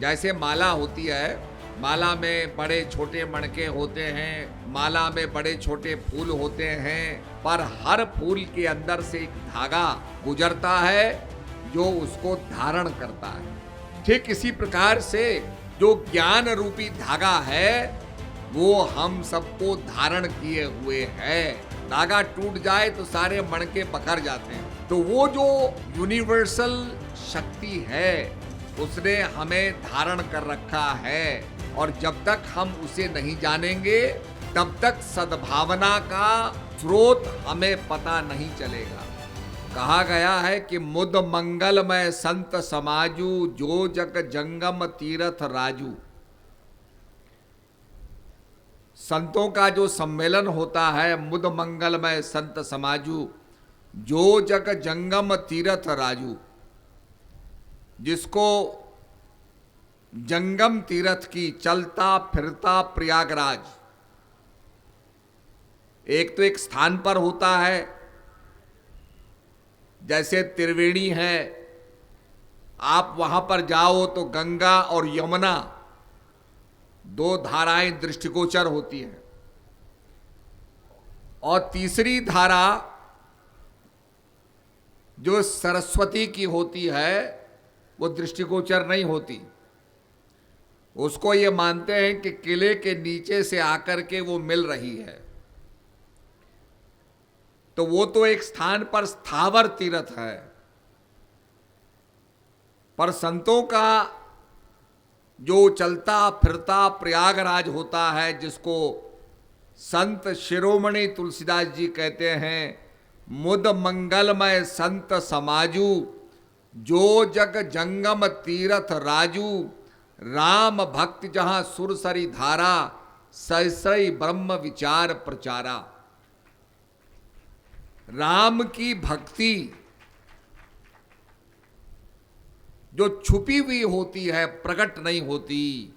जैसे माला होती है, माला में बड़े छोटे मणके होते हैं, माला में बड़े छोटे फूल होते हैं, पर हर फूल के अंदर से एक धागा गुजरता है जो उसको धारण करता है। ठीक इसी प्रकार से जो ज्ञान रूपी धागा है वो हम सबको धारण किए हुए है। धागा टूट जाए तो सारे मणके बखर जाते हैं। तो वो जो यूनिवर्सल शक्ति है उसने हमें धारण कर रखा है, और जब तक हम उसे नहीं जानेंगे तब तक सद्भावना का स्रोत हमें पता नहीं चलेगा। कहा गया है कि मुद मंगलमय संत समाजू, जो जग जंगम तीरथ राजू। संतों का जो सम्मेलन होता है, मुद मंगलमय संत समाजू, जो जग जंगम तीरथ राजू, जिसको जंगम तीर्थ की चलता फिरता प्रयागराज, एक तो एक स्थान पर होता है, जैसे त्रिवेणी है, आप वहां पर जाओ तो गंगा और यमुना दो धाराएं दृष्टिगोचर होती हैं, और तीसरी धारा जो सरस्वती की होती है वो दृष्टिगोचर नहीं होती। उसको ये मानते हैं कि किले के नीचे से आकर के वो मिल रही है, तो वो तो एक स्थान पर स्थावर तीर्थ है। पर संतों का जो चलता फिरता प्रयागराज होता है, जिसको संत शिरोमणि तुलसीदास जी कहते हैं, मुद मंगलमय संत समाजू, जो जग जंगम तीरथ राजू, राम भक्त जहां सुरसरी धारा, सहसई ब्रह्म विचार प्रचारा। राम की भक्ति जो छुपी हुई होती है, प्रकट नहीं होती,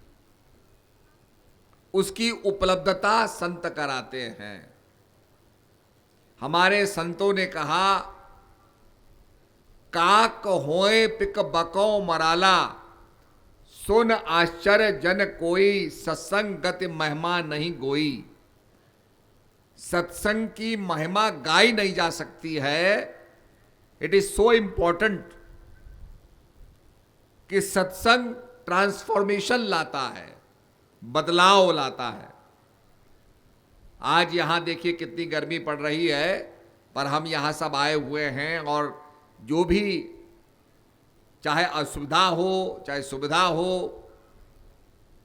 उसकी उपलब्धता संत कराते हैं। हमारे संतों ने कहा, काक होए पिक बको मराला, सुन आश्चर्य जन कोई, सत्संग गति महिमा नहीं गोई। सत्संग की महिमा गाई नहीं जा सकती है। इट इज सो इंपॉर्टेंट कि सत्संग ट्रांसफॉर्मेशन लाता है, बदलाव लाता है। आज यहां देखिए कितनी गर्मी पड़ रही है, पर हम यहां सब आए हुए हैं, और जो भी चाहे असुविधा हो चाहे सुविधा हो,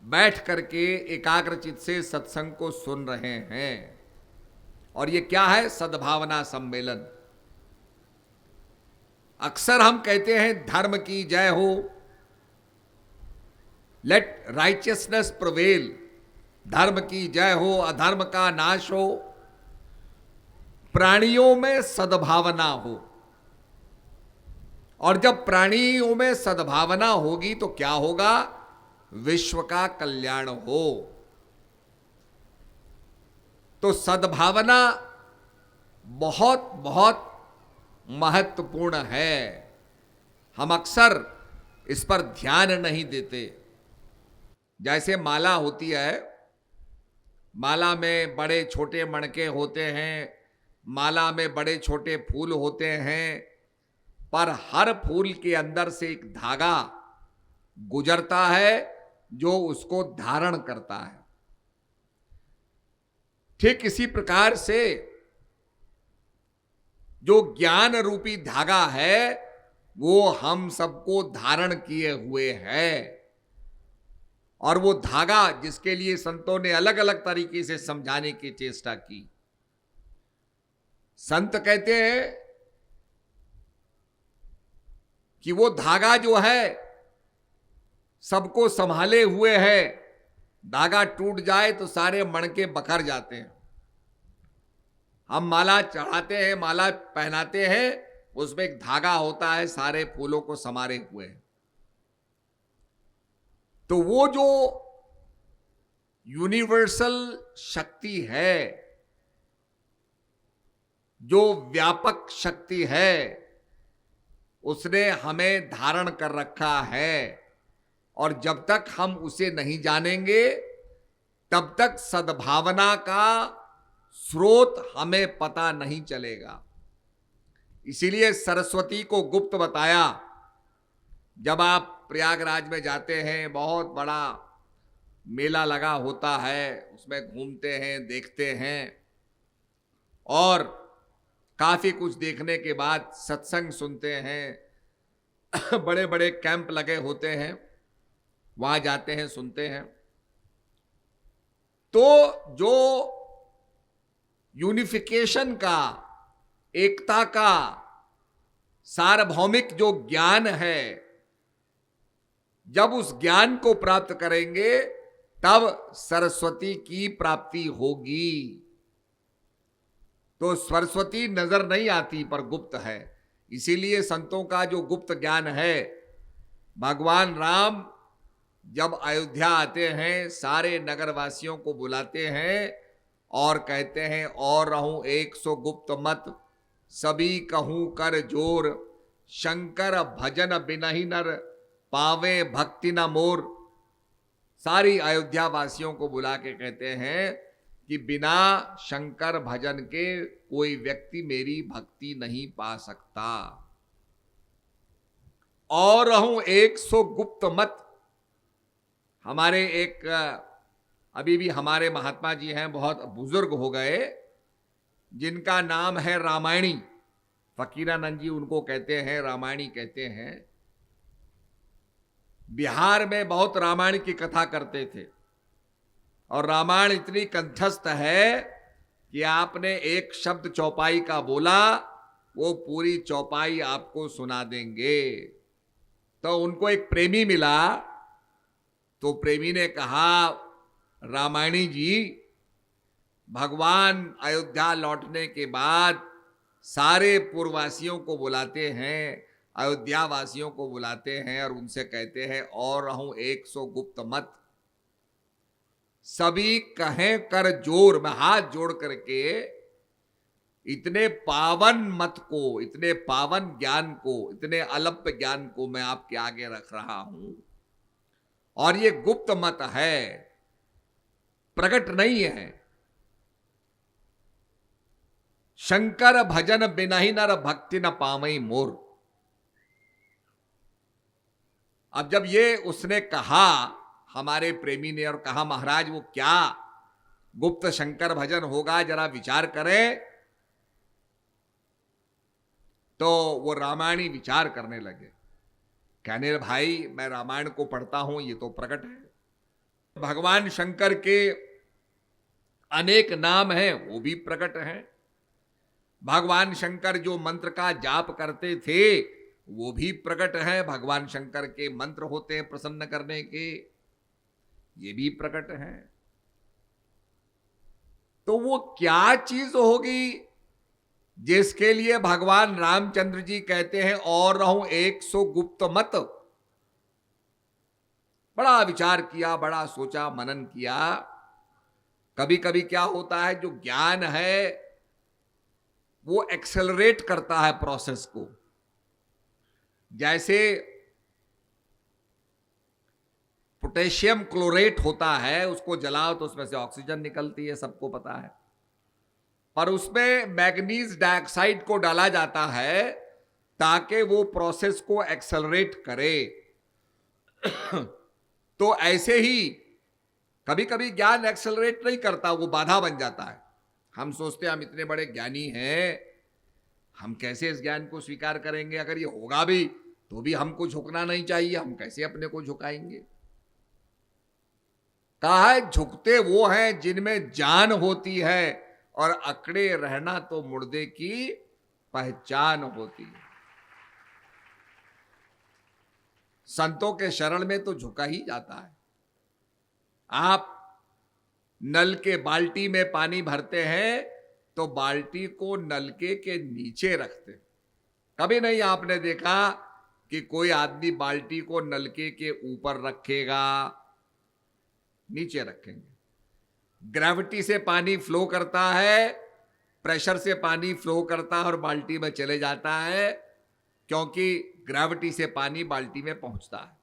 बैठ करके एकाग्रचित से सत्संग को सुन रहे हैं। और ये क्या है? सद्भावना सम्मेलन। अक्सर हम कहते हैं धर्म की जय हो, लेट राइचियसनेस प्रिवेल, धर्म की जय हो, अधर्म का नाश हो, प्राणियों में सद्भावना हो। और जब प्राणियों में सद्भावना होगी तो क्या होगा? विश्व का कल्याण हो। तो सद्भावना बहुत बहुत महत्वपूर्ण है। हम अक्सर इस पर ध्यान नहीं देते। जैसे माला होती है, माला में बड़े छोटे मणके होते हैं, माला में बड़े छोटे फूल होते हैं, पर हर फूल के अंदर से एक धागा गुजरता है जो उसको धारण करता है। ठीक इसी प्रकार से जो ज्ञान रूपी धागा है वो हम सबको धारण किए हुए है। और वो धागा जिसके लिए संतों ने अलग अलग तरीके से समझाने की चेष्टा की। संत कहते हैं कि वो धागा जो है सबको संभाले हुए है, धागा टूट जाए तो सारे मणके बखर जाते हैं। हम माला चढ़ाते हैं, माला पहनाते हैं, उसमें एक धागा होता है सारे फूलों को समारे हुए। तो वो जो यूनिवर्सल शक्ति है, जो व्यापक शक्ति है, उसने हमें धारण कर रखा है। और जब तक हम उसे नहीं जानेंगे तब तक सद्भावना का स्रोत हमें पता नहीं चलेगा। इसीलिए सरस्वती को गुप्त बताया। जब आप प्रयागराज में जाते हैं, बहुत बड़ा मेला लगा होता है, उसमें घूमते हैं, देखते हैं और काफी कुछ देखने के बाद सत्संग सुनते हैं बड़े बड़े कैंप लगे होते हैं, वहां जाते हैं, सुनते हैं। तो जो यूनिफिकेशन का, एकता का सार्वभौमिक जो ज्ञान है, जब उस ज्ञान को प्राप्त करेंगे तब सरस्वती की प्राप्ति होगी। तो सरस्वती नजर नहीं आती पर गुप्त है। इसीलिए संतों का जो गुप्त ज्ञान है, भगवान राम जब अयोध्या आते हैं, सारे नगरवासियों को बुलाते हैं और कहते हैं, और रहूं 100 गुप्त मत, सभी कहूं कर जोर, शंकर भजन बिनहि नर, पावे भक्ति न मोर। सारी अयोध्या वासियों को बुला के कहते हैं कि बिना शंकर भजन के कोई व्यक्ति मेरी भक्ति नहीं पा सकता। और रहूं 100 गुप्त मत। हमारे एक अभी भी हमारे महात्मा जी हैं, बहुत बुजुर्ग हो गए, जिनका नाम है रामायणी। फकीरानंद जी उनको कहते हैं, रामायणी कहते हैं। बिहार में बहुत रामायण की कथा करते थे और रामायण इतनी कंठस्थ है कि आपने एक शब्द चौपाई का बोला, वो पूरी चौपाई आपको सुना देंगे। तो उनको एक प्रेमी मिला, तो प्रेमी ने कहा, रामायणी जी, भगवान अयोध्या लौटने के बाद सारे पूर्ववासियों को बुलाते हैं, अयोध्या वासियों को बुलाते हैं और उनसे कहते हैं, और रहूं 100 गुप्त मत, सभी कहें कर जोर। मैं हाथ जोड़ करके इतने पावन मत को, इतने पावन ज्ञान को, इतने अल्प ज्ञान को मैं आपके आगे रख रहा हूं। और ये गुप्त मत है, प्रकट नहीं है। शंकर भजन बिनहि नर, भक्ति न पावई मोर। अब जब ये उसने कहा, हमारे प्रेमी ने, और कहा, महाराज वो क्या गुप्त शंकर भजन होगा, जरा विचार करें। तो वो रामायणी विचार करने लगे, कहने लगे, भाई मैं रामायण को पढ़ता हूं, ये तो प्रकट है। भगवान शंकर के अनेक नाम हैं, वो भी प्रकट हैं। भगवान शंकर जो मंत्र का जाप करते थे, वो भी प्रकट है। भगवान शंकर के मंत्र होते हैं प्रसन्न करने के, ये भी प्रकट है। तो वो क्या चीज होगी जिसके लिए भगवान रामचंद्र जी कहते हैं, और रहूं 100 गुप्त मत। बड़ा विचार किया, बड़ा सोचा, मनन किया। कभी कभी क्या होता है, जो ज्ञान है वो एक्सेलरेट करता है प्रोसेस को। जैसे पोटेशियम क्लोरेट होता है, उसको जलाओ तो उसमें से ऑक्सीजन निकलती है, सबको पता है। पर उसमें मैग्नीज डाइऑक्साइड को डाला जाता है ताकि वो प्रोसेस को एक्सेलरेट करे। तो ऐसे ही कभी कभी ज्ञान एक्सेलरेट नहीं करता, वो बाधा बन जाता है। हम सोचते हैं हम इतने बड़े ज्ञानी हैं, हम कैसे इस ज्ञान को स्वीकार करेंगे, अगर ये होगा भी तो भी हमको झुकना नहीं चाहिए, हम कैसे अपने को झुकाएंगे। कहा है, झुकते वो हैं जिनमें जान होती है, और अकड़े रहना तो मुर्दे की पहचान होती है। संतों के शरण में तो झुका ही जाता है। आप नल के बाल्टी में पानी भरते हैं तो बाल्टी को नलके के नीचे रखते। कभी नहीं आपने देखा कि कोई आदमी बाल्टी को नलके के ऊपर रखेगा, नीचे रखेंगे। ग्रेविटी से पानी फ्लो करता है, प्रेशर से पानी फ्लो करता है और बाल्टी में चले जाता है, क्योंकि ग्रेविटी से पानी बाल्टी में पहुंचता है।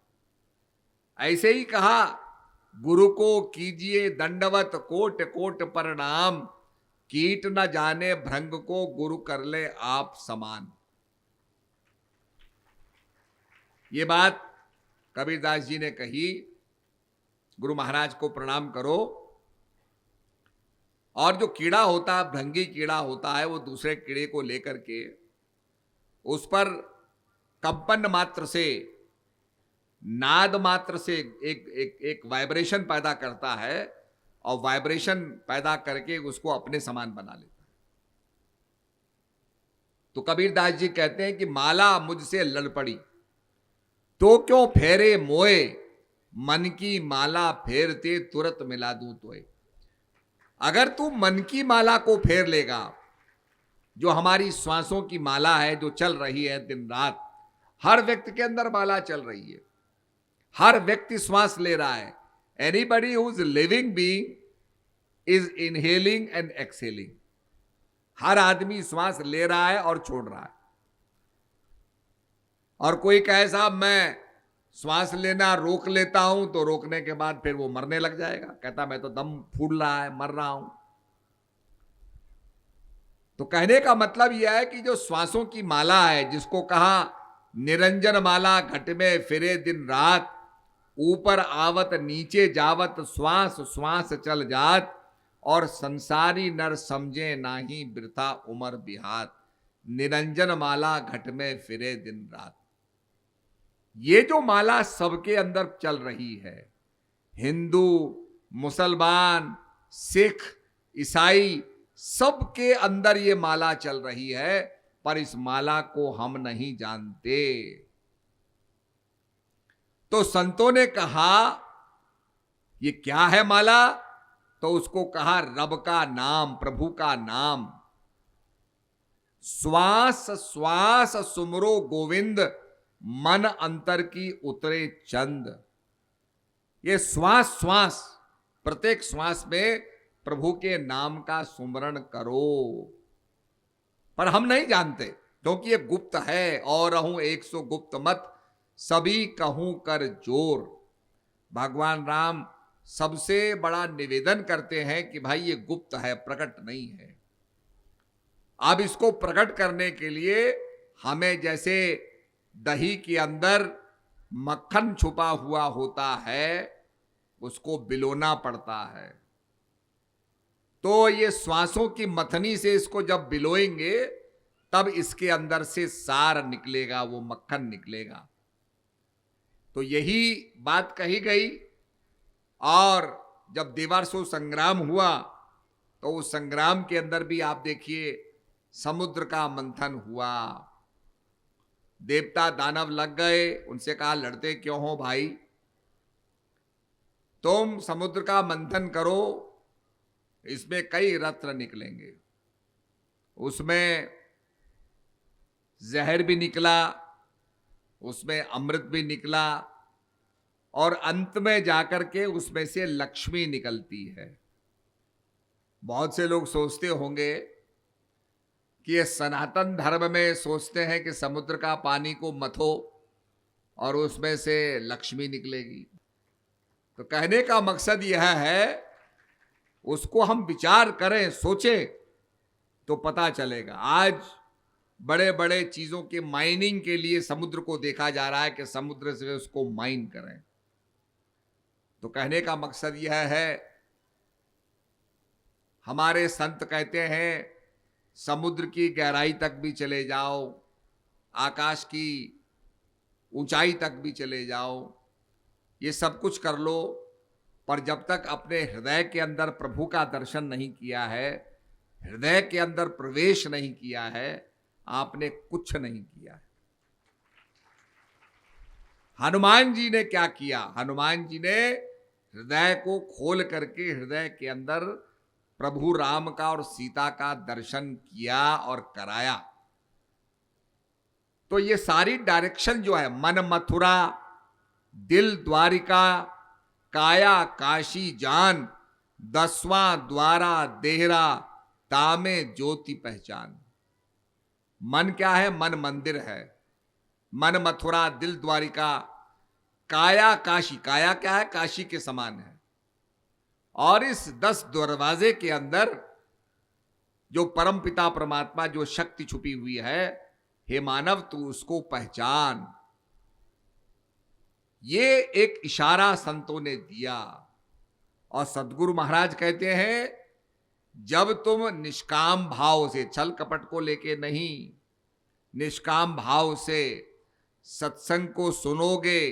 ऐसे ही कहा, गुरु को कीजिए दंडवत कोट कोट प्रणाम, कीट न जाने भृंग को गुरु कर ले आप समान। ये बात कबीरदास जी ने कही, गुरु महाराज को प्रणाम करो। और जो कीड़ा होता है, भृंगी कीड़ा होता है, वो दूसरे कीड़े को लेकर के उस पर कंपन मात्र से, नाद मात्र से एक वाइब्रेशन पैदा करता है और वाइब्रेशन पैदा करके उसको अपने समान बना लेता है। तो कबीरदास जी कहते हैं कि माला मुझसे लड़ पड़ी तो क्यों फेरे मोए, मन की माला फेरते तुरंत मिला दूं तोए। अगर तू मन की माला को फेर लेगा, जो हमारी श्वासों की माला है, जो चल रही है दिन रात, हर व्यक्ति के अंदर माला चल रही है, हर व्यक्ति श्वास ले रहा है। Anybody who is living being is inhaling and exhaling. हर आदमी श्वास ले रहा है और छोड़ रहा है। और कोई कहे साहब मैं श्वास लेना रोक लेता हूं, तो रोकने के बाद फिर वो मरने लग जाएगा, कहता मैं तो दम फूल रहा है, मर रहा हूं। तो कहने का मतलब यह है कि जो श्वासों की माला है, जिसको कहा निरंजन माला घट में फिरे दिन रात, ऊपर आवत नीचे जावत श्वास श्वास चल जात, और संसारी नर समझे नाही वृथा उमर बिहात, निरंजन माला घट में फिरे दिन रात। ये जो माला सबके अंदर चल रही है, हिंदू, मुसलमान, सिख, ईसाई, सबके अंदर ये माला चल रही है, पर इस माला को हम नहीं जानते। तो संतों ने कहा ये क्या है माला, तो उसको कहा रब का नाम, प्रभु का नाम। श्वास श्वास सुमरो गोविंद, मन अंतर की उतरे चंद। ये श्वास श्वास, प्रत्येक श्वास में प्रभु के नाम का सुमरण करो। पर हम नहीं जानते, क्योंकि ये गुप्त है। और रहूं 100 गुप्त मत, सभी कहूं कर जोर। भगवान राम सबसे बड़ा निवेदन करते हैं कि भाई ये गुप्त है, प्रकट नहीं है। अब इसको प्रकट करने के लिए हमें जैसे दही के अंदर मक्खन छुपा हुआ होता है, उसको बिलोना पड़ता है। तो ये श्वासों की मथनी से इसको जब बिलोएंगे, तब इसके अंदर से सार निकलेगा, वो मक्खन निकलेगा। तो यही बात कही गई। और जब देवासुर संग्राम हुआ, तो उस संग्राम के अंदर भी आप देखिए समुद्र का मंथन हुआ। देवता दानव लग गए, उनसे कहा लड़ते क्यों हो भाई, तुम समुद्र का मंथन करो, इसमें कई रत्न निकलेंगे। उसमें जहर भी निकला, उसमें अमृत भी निकला, और अंत में जाकर के उसमें से लक्ष्मी निकलती है। बहुत से लोग सोचते होंगे कि ये सनातन धर्म में सोचते हैं कि समुद्र का पानी को मथो और उसमें से लक्ष्मी निकलेगी। तो कहने का मकसद यह है, उसको हम विचार करें, सोचें, तो पता चलेगा। आज बड़े बड़े चीजों के माइनिंग के लिए समुद्र को देखा जा रहा है कि समुद्र से उसको माइन करें। तो कहने का मकसद यह है, हमारे संत कहते हैं समुद्र की गहराई तक भी चले जाओ, आकाश की ऊंचाई तक भी चले जाओ, ये सब कुछ कर लो, पर जब तक अपने हृदय के अंदर प्रभु का दर्शन नहीं किया है, हृदय के अंदर प्रवेश नहीं किया है, आपने कुछ नहीं किया है। हनुमान जी ने क्या किया? हनुमान जी ने हृदय को खोल करके हृदय के अंदर प्रभु राम का और सीता का दर्शन किया और कराया। तो ये सारी डायरेक्शन जो है, मन मथुरा, दिल द्वारिका, काया काशी जान, 10वां द्वारा देहरा, तामे ज्योति पहचान। मन क्या है? मन मंदिर है। मन मथुरा, दिल द्वारिका, काया काशी, काया क्या है? काशी के समान है। और इस 10 दरवाजे के अंदर जो परमपिता परमात्मा, जो शक्ति छुपी हुई है, हे मानव तू उसको पहचान। ये एक इशारा संतों ने दिया। और सदगुरु महाराज कहते हैं, जब तुम निष्काम भाव से, छल कपट को लेके नहीं, निष्काम भाव से सत्संग को सुनोगे,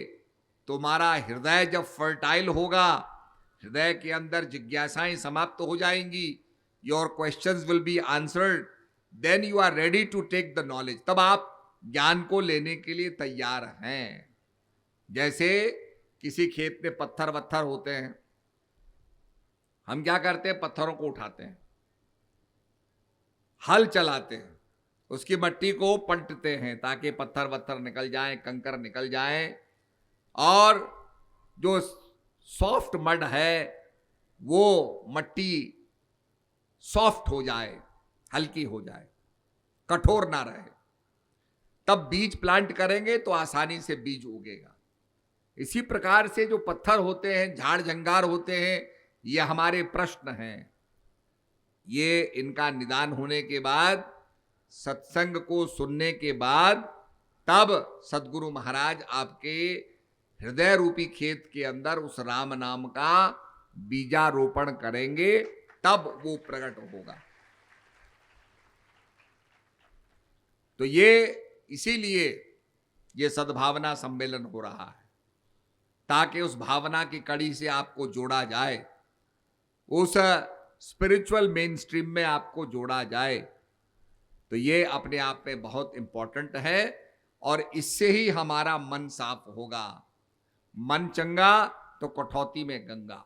तुम्हारा हृदय जब फर्टाइल होगा, हृदय के अंदर जिज्ञासाएं समाप्त हो जाएंगी, your questions will be answered, then you are ready to take the knowledge. तब आप ज्ञान को लेने के लिए तैयार हैं। जैसे किसी खेत में पत्थर वत्थर होते हैं, हम क्या करते हैं? पत्थरों को उठाते हैं, हल चलाते हैं, उसकी मट्टी को पलटते हैं ताकि पत्थर वत्थर निकल जाएं, कंकर निकल जाएं, और जो सॉफ्ट मड है वो मट्टी सॉफ्ट हो जाए, हल्की हो जाए, कठोर ना रहे। तब बीज प्लांट करेंगे तो आसानी से बीज उगेगा। इसी प्रकार से जो पत्थर होते हैं, झाड़ जंगार होते हैं, ये हमारे प्रश्न हैं। ये इनका निदान होने के बाद, सत्संग को सुनने के बाद, तब सदगुरु महाराज आपके हृदय रूपी खेत के अंदर उस राम नाम का बीजारोपण करेंगे, तब वो प्रकट होगा। तो ये इसीलिए ये सद्भावना सम्मेलन हो रहा है, ताकि उस भावना की कड़ी से आपको जोड़ा जाए, उस स्पिरिचुअल मेन स्ट्रीम में आपको जोड़ा जाए। तो ये अपने आप में बहुत इंपॉर्टेंट है, और इससे ही हमारा मन साफ होगा। मन चंगा तो कठौती में गंगा।